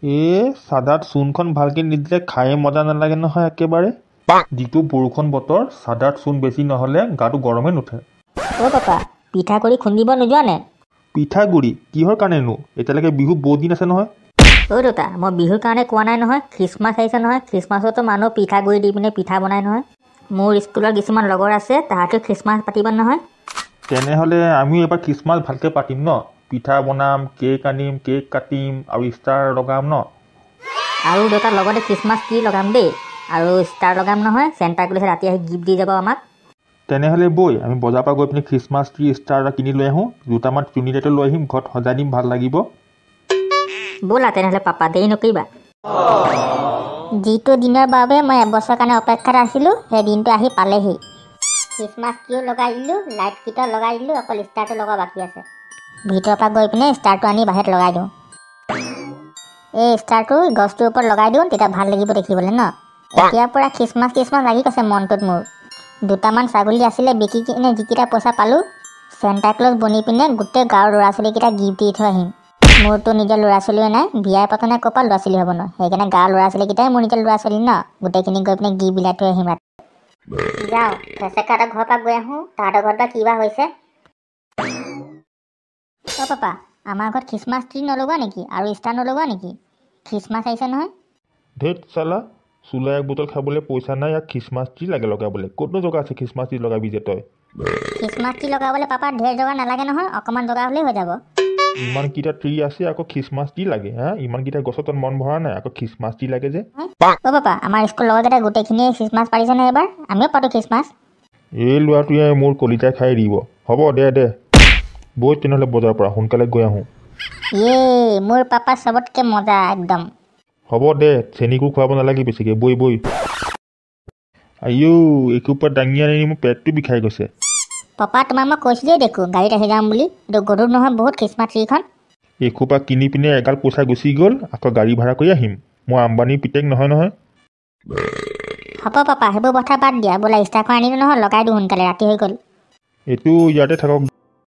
চাদাত চূণখন ভালকৈ নিদিলে খায়ে মজা নালাগে নহয় একেবাৰে। যিটো বৰষুণ বতৰ, চাদাত চূণ বেছি নহ'লে গাটো গৰমে নুঠে। পাপা পিঠাগুড়ি খুন্দিব নোযোৱা নে? পিঠাগুড়ি কিহৰ কাৰণেনো? এতিয়ালৈকে বিহু বহুত দিন আছে নহয়। দেউতা মই বিহুৰ কাৰণে কোৱা নাই নহয়, খ্ৰীষ্টমাছ আহিছে নহয়। খ্ৰীষ্টমাছতো মানুহ পিঠাগুড়ি দি পিনে পিঠা বনাই নহয়। মোৰ স্কুলৰ কিছুমান লগৰ আছে, তাহাঁতেও খ্ৰীষ্টমাছ পাতিব নহয়। তেনেহ'লে আমিও এবাৰ খ্ৰীষ্টমাছ ভালকৈ পাতিম ন? পিঠা বনাম, কেক আনিম, কেক কাটিম আৰু ষ্টাৰ লগাম ন? আৰু দেউতাৰ লগতে খ্ৰীষ্টমাছ ট্ৰি লগাম দেই, আৰু ষ্টাৰ লগাম নহয়। চেণ্টা ক্লজে ৰাতি আহি গিফ্ট দি যাব আমাক। তেনেহ'লে বৈ আমি বজাৰৰ পৰা গৈ পিনে খ্ৰীষ্টমাছ ট্ৰি ষ্টাৰ এটা কিনি লৈ আহোঁ। দুটামান চুনি লাইটো লৈ আহিম, ঘৰত সজাই দিম, ভাল লাগিব। ব'লা তেনেহ'লে পাপা, দেৰি নকৰিবা। যিটো দিনৰ বাবে মই এবছৰ কাৰণে অপেক্ষাত আছিলোঁ, সেই দিনটো আহি পালেহি। খ্ৰীষ্টমাছ ট্ৰিও লগাই দিলোঁ, লাইট কেইটাও লগাই দিলোঁ, অকল ষ্টাৰটো লগোৱা বাকী আছে। ভিতৰৰ পৰা গৈ পিনে ষ্টাৰটো আনি বাহিৰত লগাই দিওঁ। এই ষ্টাৰটো গছটোৰ ওপৰত লগাই দিওঁ, তেতিয়া ভাল লাগিব দেখিবলৈ ন? এতিয়াৰ পৰা খ্ৰীষ্টমাছ লাগি গৈছে মনটোত মোৰ। দুটামান ছাগলী আছিলে, বিকি কিনে যিকেইটা পইচা পালোঁ, চেণ্টা ক্লজ বনি পিনে গোটেই গাঁৱৰ ল'ৰা ছোৱালীকেইটা গিফ্ট দি থৈ আহিম। মোৰতো নিজৰ ল'ৰা ছোৱালীও নাই, বিয়াই পতা নাই, ক'ৰ পৰা ল'ৰা ছোৱালী হ'ব ন? সেইকাৰণে গাঁৱৰ ল'ৰা ছোৱালীকেইটাই মোৰ নিজৰ ল'ৰা ছোৱালী ন? গোটেইখিনি গৈ পিনে গিফ্ট বিলাই থৈ আহিম। যাওঁ ফেচেকাহঁতৰ ঘৰৰ পৰা গৈ আহোঁ, তাহাঁতৰ ঘৰত বা কিবা হৈছে। পাপা আমাৰ ঘৰত খ্ৰীষ্টমাছ ট্ৰি নলগোৱা নেকি? আৰু ষ্টাৰ নলগোৱা নেকি? খ্ৰীষ্টমাছ আহিছে নহয়। ধেত চালা, চুলা এক বটল খাবলৈ পইচা নাই, ইয়াক খ্ৰীষ্টমাছ ট্ৰি লাগে লগাবলৈ। ক'তনো জগা আছে খ্ৰীষ্টমাছ ট্ৰি লগাবি যে তই? খ্ৰীষ্টমাছ ট্ৰি লগাবলৈ পাপা ঢেৰ জগা নালাগে নহয়, অকণমান জগা হ'লেই হৈ যাব। ইমানকেইটা ট্ৰি আছে, আকৌ খ্ৰীষ্টমাছ ট্ৰি লাগে? ইমানকেইটা গছত মন ভৰা নাই, আকৌ খ্ৰীষ্টমাছ ট্ৰি লাগে যে? পাপা আমাৰ স্কুল লগৰকেইটা গোটেইখিনিয়ে খ্ৰীষ্টমাছ পাতিছে নহয় এইবাৰ, আমিও পাতোঁ খ্ৰীষ্টমাছ। এই ল'ৰাটোৱে মোৰ কলিতাই খাই দিব। হ'ব দে বৈ তেনেহ'লে বজাৰৰ পৰা সোনকালে গৈ আহোঁ। মোৰ পাপা চবতকৈ মজা একদম। হ'ব দে, চেনীকো খুৱাব নালাগে বেছিকৈ, বৈ। আইও এসোপা দাঙি আনি মোৰ পেটটো বিষাই গৈছে। পাপা তোমাক মই কৈছিলোঁৱেই দেখোঁ গাড়ীত আহি যাম বুলি, এইটো গধুৰ নহয় বহুত খ্ৰীষ্টমাছ ট্ৰিখন। এসোপা কিনি পিনে এগাল পইচা গুচি গ'ল, আকৌ গাড়ী ভাড়া কৰি আহিম। মই আম্বানীৰ পিতেক নহয়। হ'ব পাপা সেইবোৰ কথা বাদ দিয়া, বোলে ষ্টাৰখন আনিলোঁ নহয়, লগাই দিওঁ সোনকালে, ৰাতি হৈ গ'ল। এইটো ইয়াতে থাকক।